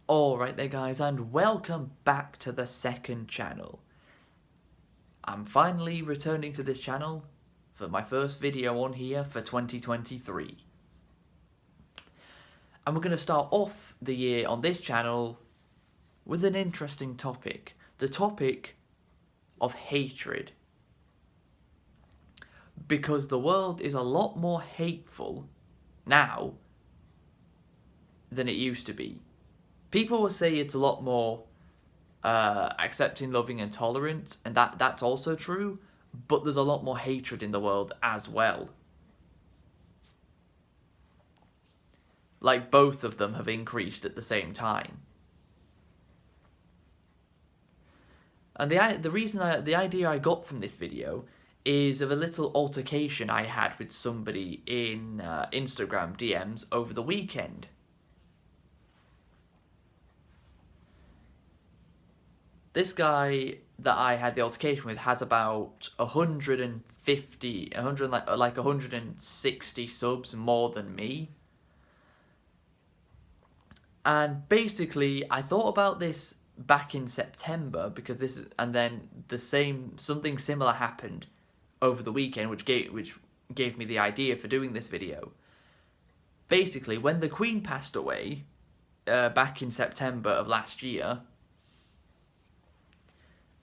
Alright there guys, and welcome back to the second channel. I'm finally returning to this channel for my first video on here for 2023. And we're going to start off the year on this channel with an interesting topic. The topic of hatred. Because the world is a lot more hateful now than it used to be. People will say it's a lot more accepting, loving and tolerant, and that's also true, but there's a lot more hatred in the world as well. Like, both of them have increased at the same time. And the idea I got from this video is of a little altercation I had with somebody in Instagram DMs over the weekend. This guy that I had the altercation with has about 160 subs more than me. And basically, I thought about this back in September because something similar happened over the weekend, which gave me the idea for doing this video. Basically, when the Queen passed away back in September of last year,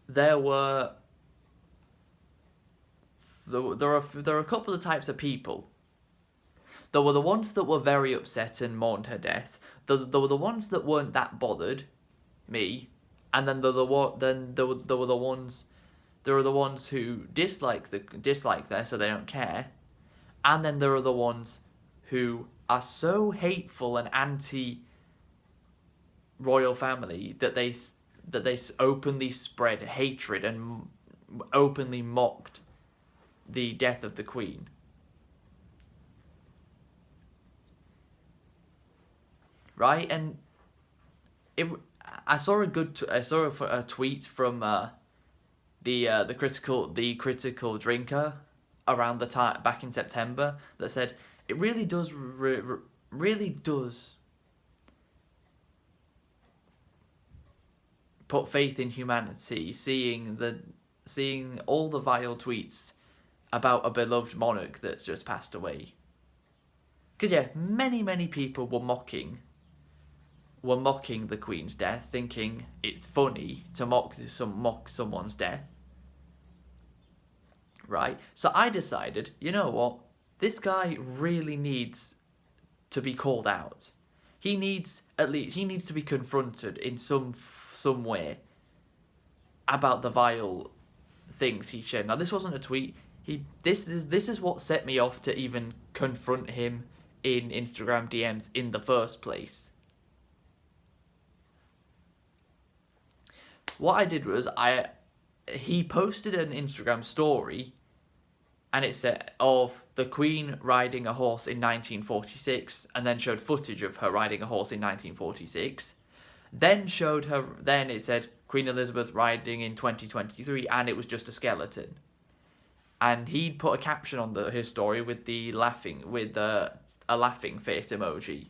there are a couple of types of people. There were the ones that were very upset and mourned her death. There were the ones that weren't that bothered, me, and then there were the ones who dislike her, so they don't care, and then there are the ones who are so hateful and anti-royal family that they openly spread hatred and openly mocked the death of the Queen. Right, and I saw a tweet from the critical drinker around the time back in September that said it really does put faith in humanity, seeing all the vile tweets about a beloved monarch that's just passed away. Because yeah, many people were mocking the Queen's death, thinking it's funny to mock someone's death. Right? So I decided, you know what? This guy really needs to be called out. He needs to be confronted in some way about the vile things he shared. Now, this wasn't a tweet. This is what set me off to even confront him in Instagram DMs in the first place. What I did was he posted an Instagram story, and it said of the Queen riding a horse in 1946, and then showed footage of her riding a horse in 1946. Then it said Queen Elizabeth riding in 2023, and it was just a skeleton. And he'd put a caption on his story with a laughing face emoji.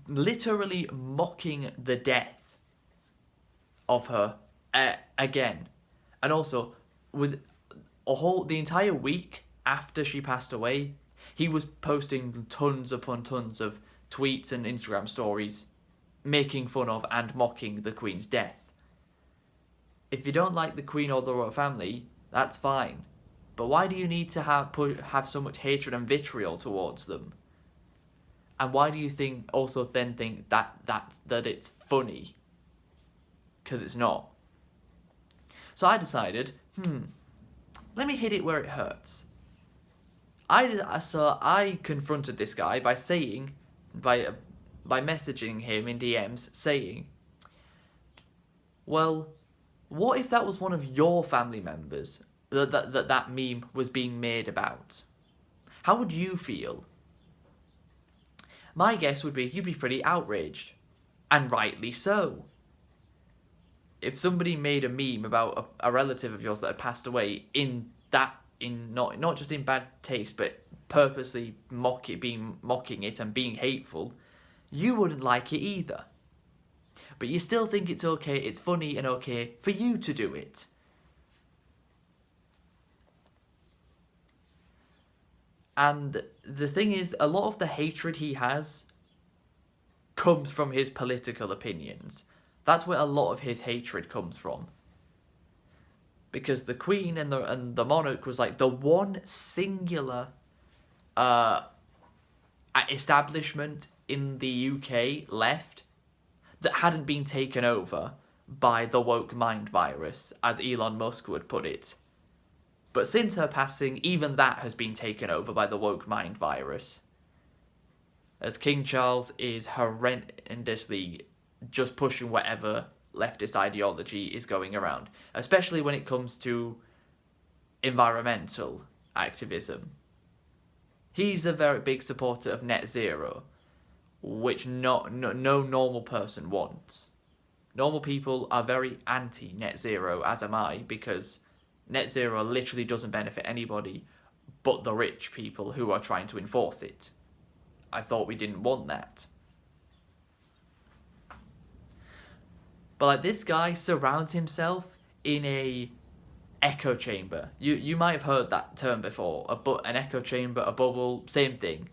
Literally mocking the death of her again. And also, with the entire week after she passed away, he was posting tons upon tons of tweets and Instagram stories making fun of and mocking the Queen's death. If you don't like the Queen or the royal family, that's fine. But why do you need to have so much hatred and vitriol towards them? And why do you think that it's funny? Because it's not. So I decided, let me hit it where it hurts. I confronted this guy by messaging him in DMs saying, well, what if that was one of your family members that meme was being made about? How would you feel? My guess would be you'd be pretty outraged. And rightly so. If somebody made a meme about a relative of yours that had passed away not just in bad taste, but purposely mocking it and being hateful, you wouldn't like it either. But you still think it's okay, it's funny and okay for you to do it. And the thing is, a lot of the hatred he has comes from his political opinions. That's where a lot of his hatred comes from. Because the Queen and the monarch was like the one singular establishment in the UK left that hadn't been taken over by the woke mind virus, as Elon Musk would put it. But since her passing, even that has been taken over by the woke mind virus. As King Charles is horrendously just pushing whatever leftist ideology is going around, especially when it comes to environmental activism. He's a very big supporter of net zero, which no normal person wants. Normal people are very anti-net zero, as am I, because net zero literally doesn't benefit anybody but the rich people who are trying to enforce it. I thought we didn't want that. But like, this guy surrounds himself in a echo chamber. You might have heard that term before. An echo chamber, a bubble, same thing.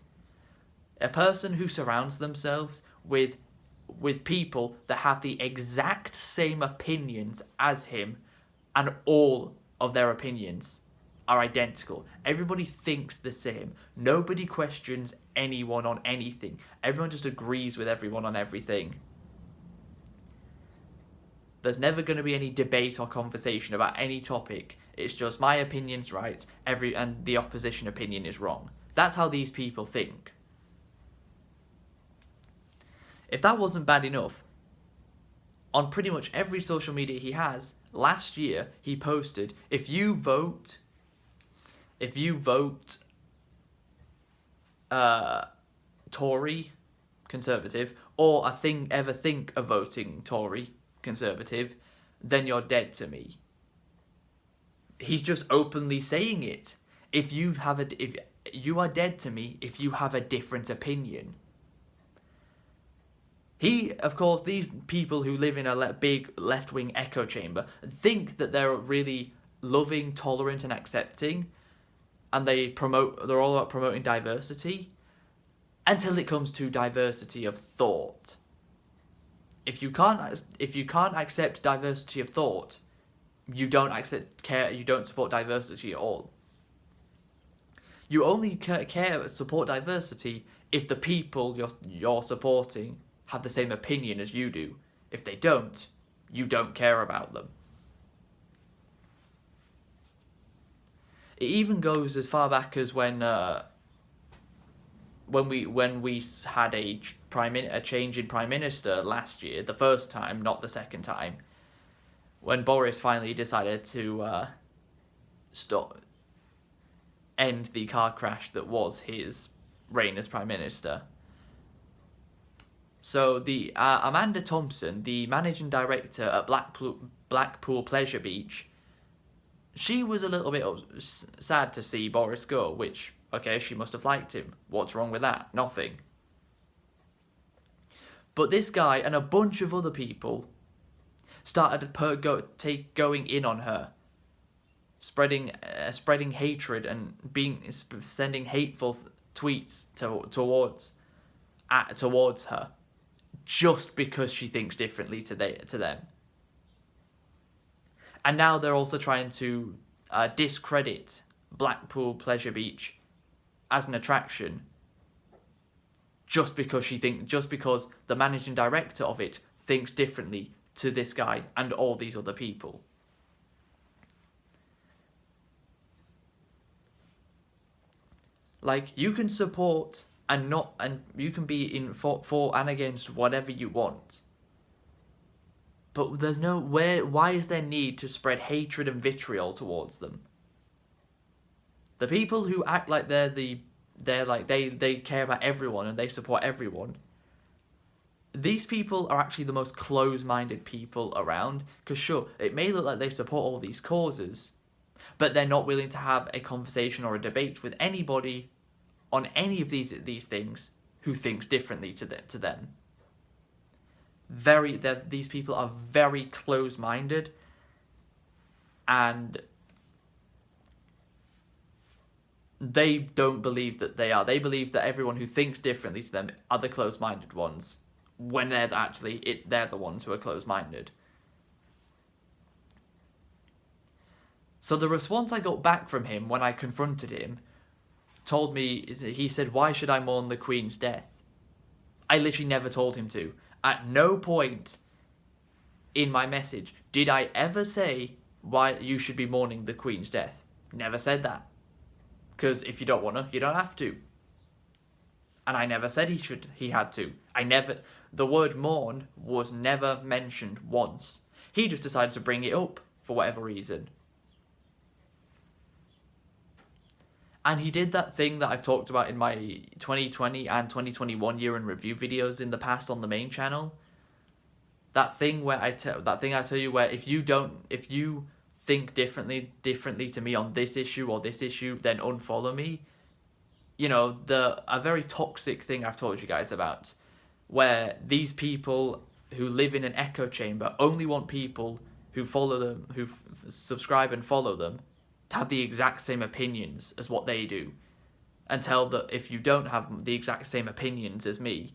A person who surrounds themselves with people that have the exact same opinions as him, and all of their opinions are identical. Everybody thinks the same. Nobody questions anyone on anything. Everyone just agrees with everyone on everything. There's never going to be any debate or conversation about any topic. It's just my opinion's right, and the opposition opinion is wrong. That's how these people think. If that wasn't bad enough, on pretty much every social media he has, last year he posted, if you vote Tory, Conservative, or ever think of voting Tory, Conservative, then you're dead to me. He's just openly saying it. If you are dead to me if you have a different opinion. Of course, these people who live in a big left-wing echo chamber think that they're really loving, tolerant, and accepting, and they're all about promoting diversity, until it comes to diversity of thought. If you can't accept diversity of thought, you don't support diversity at all. You only support diversity if the people you're supporting have the same opinion as you do. If they don't, you don't care about them. It even goes as far back as when we had a change in Prime Minister last year, the first time, not the second time, when Boris finally decided to end the car crash that was his reign as Prime Minister. So the Amanda Thompson, the managing director at Blackpool Pleasure Beach, she was a little bit sad to see Boris go, which, okay, she must have liked him. What's wrong with that? Nothing. But this guy and a bunch of other people started going in on her, spreading hatred and sending hateful tweets towards her, just because she thinks differently to them. And now they're also trying to discredit Blackpool Pleasure Beach as an attraction, just because the managing director of it thinks differently to this guy and all these other people. Like, you can support and you can be for and against whatever you want. But there's why is there need to spread hatred and vitriol towards them? The people who act like they care about everyone and they support everyone, these people are actually the most close-minded people around. Because sure, it may look like they support all these causes, but they're not willing to have a conversation or a debate with anybody on any of these things who thinks differently to them. These people are very close-minded, and they don't believe that they are. They believe that everyone who thinks differently to them are the close-minded ones, when they're the ones who are close-minded. So the response I got back from him when I confronted him he said, "Why should I mourn the Queen's death?" I literally never told him to. At no point in my message did I ever say why you should be mourning the Queen's death. Never said that. Because if you don't want to, you don't have to. And I never said he had to. The word mourn was never mentioned once. He just decided to bring it up for whatever reason. And he did that thing that I've talked about in my 2020 and 2021 year in review videos in the past on the main channel. That thing I tell you where if you think differently to me on this issue or this issue, then unfollow me. You know, a very toxic thing I've told you guys about, where these people who live in an echo chamber only want people who follow them, who subscribe and follow them, to have the exact same opinions as what they do, and tell that if you don't have the exact same opinions as me,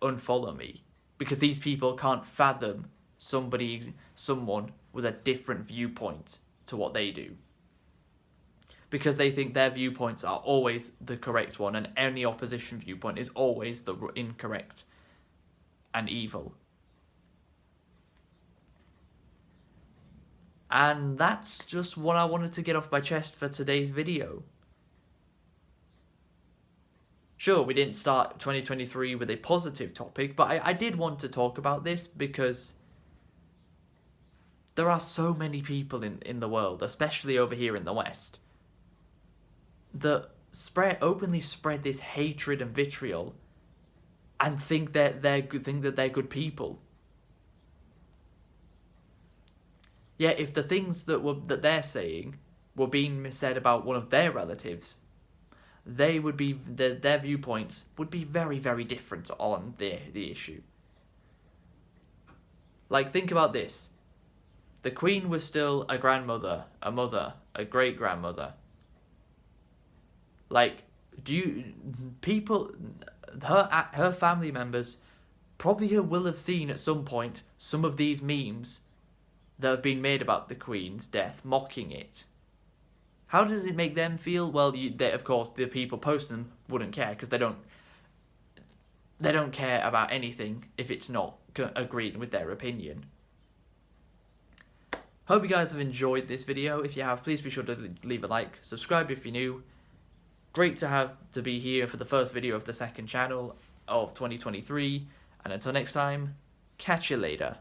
unfollow me, because these people can't fathom someone with a different viewpoint to what they do, because they think their viewpoints are always the correct one and any opposition viewpoint is always the incorrect and evil. And that's just what I wanted to get off my chest for today's video. Sure, we didn't start 2023 with a positive topic, but I did want to talk about this because there are so many people in the world, especially over here in the West, that openly spread this hatred and vitriol and think that they're good people. Yet if the things that they're saying were being said about one of their relatives, their viewpoints would be very, very different on the issue. Like, think about this. The Queen was still a grandmother, a mother, a great-grandmother. Like, her family members probably will have seen at some point some of these memes that have been made about the Queen's death, mocking it. How does it make them feel? Well, of course, the people posting them wouldn't care, because they don't care about anything if it's not agreeing with their opinion. Hope you guys have enjoyed this video. If you have, please be sure to leave a like, subscribe if you're new. Great to be here for the first video of the second channel of 2023, and until next time, catch you later.